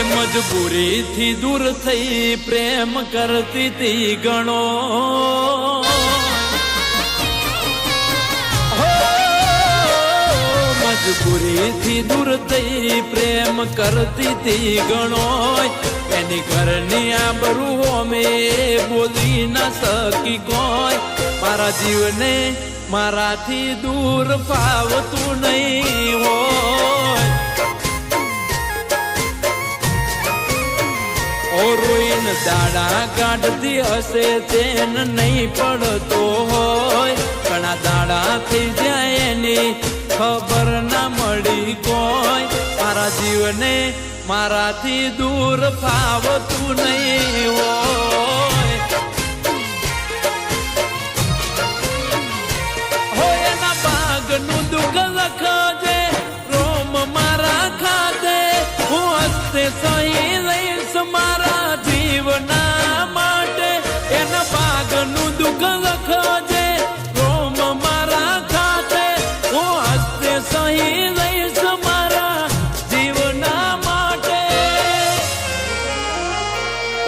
મજબૂરીથી દૂર થઈ પ્રેમ કરતી તી ગણો મજબૂરીથી દૂર થઈ પ્રેમ કરતી તી ગણો એની ઘરની આબરૂ અમે બોલી ના શકી કોઈ મારા જીવને મારાથી દૂર ફાવતું નહીં હોય રોઈને દાડા કાઢતી હશે તેને નહીં પડતો હોય ઘણા દાડા થઈ જાય એની ખબર ના મળી કોઈ મારા જીવને મારાથી દૂર ફાવતું નહીં હોય એના ભાગનું દુઃખ લખજે રોમ મારા ખાતે હું હસ્તે સહી લઈશ મારા જીવના માટે એના ભાગનું દુઃખ લખજે રોમ મારા ખાતે હું હસ્તે સહી લઈશ મારા જીવના માટે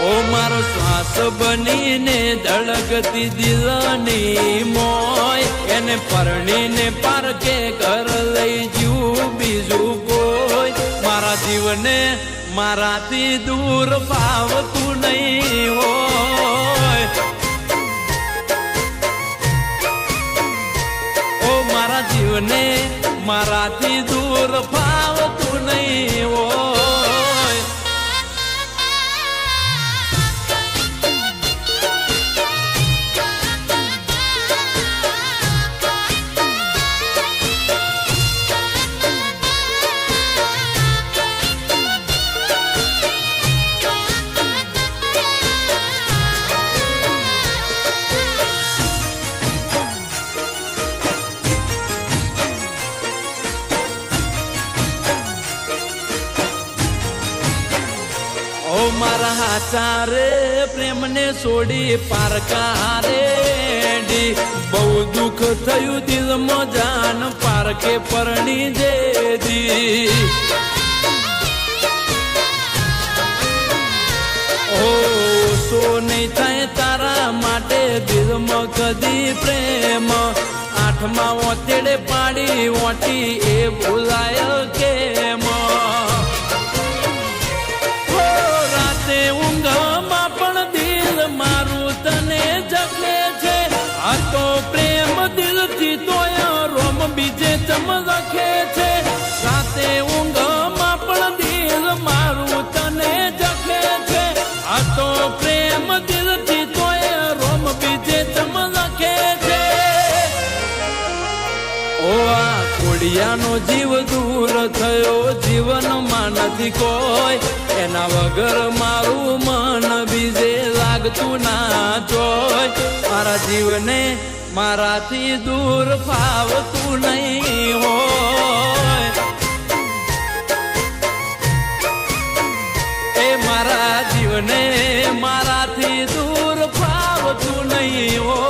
ઓ મારો શ્વાસ બનીને ધડકતી દિલની મોય એને પરણીને પારકે ઘર લઈ જયું બીજું કોઈ મારા જીવને મારાથી દૂર ફાવતું નહીં હોય ઓ મારા જીવને મારાથી દૂર ફાવતું નહીં હોય મારા હાચા રે પ્રેમને છોડી પારકા રે બહુ દુઃખ થયું દિલમાં જાન પારકે પરણી જેદી ઓ સો નહીં થાય તારા માટે દિલમાં કદી પ્રેમ આઠમા ઓતેડે પાડી ઓટી એ ભૂલાય કેમ ઊંઘમાં પણ દિલ મારું તને જગે છે આ તો પ્રેમ દિલથી તોય રોમ બીજે ચમ લખે છે રાતે ઊંઘમાં પણ દિલ મારું તને જગે છે આ તો પ્રેમ દિલથી તોય રોમ બીજે ચમ લખે છે ઓ આ કોડિયાનો જીવ દૂર થયો જીવનમાં નથી કોઈ એના વગર મારું મન બીજે લાગતું ના જોય મારા જીવને મારાથી દૂર ફાવતું નહીં હોય એ મારા જીવને મારાથી દૂર ફાવતું નહીં હોય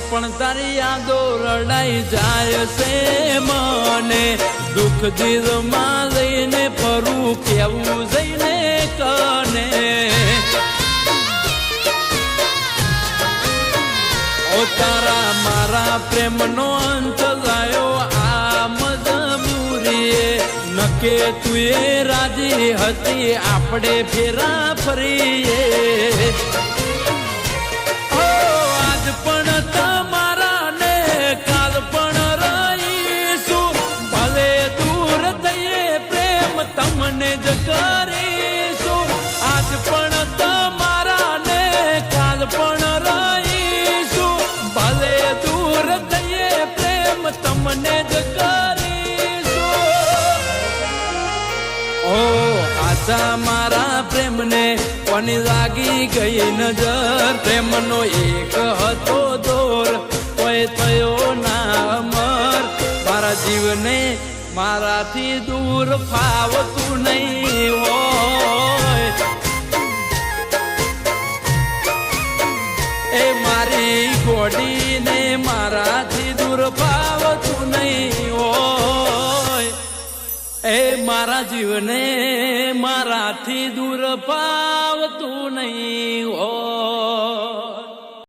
પણ તારી યાદો રડાઈ જાય છે મને દુઃખ દિલમાં લઈને ફરું કેવું જઈને કને ઓ તારા મારા પ્રેમનો અંત લાયો આ મજબૂરીએ નકે તું એ રાજી હતી આપણે ફેરા ફરીએ આજ પણ તમારા ને કાલ પણ રહીશું ભલે દૂર થઈએ પ્રેમ તમને જ કરીશું આજ પણ તમારા ને કાલ પણ રહીશું ભલે દૂર થઈએ પ્રેમ તમને જ કરીશું પાછા મારા પ્રેમને કોની લાગી ગઈ નજર પ્રેમનો એક હતો દોર કોઈ થયો ના અમર મારા જીવને મારાથી દૂર ફાવતું નહીં હોય એ મારી ગોડીને મારાથી દૂર ફાવતું નહીં હોય એ મારા જીવને મારાથી દૂર ફાવતું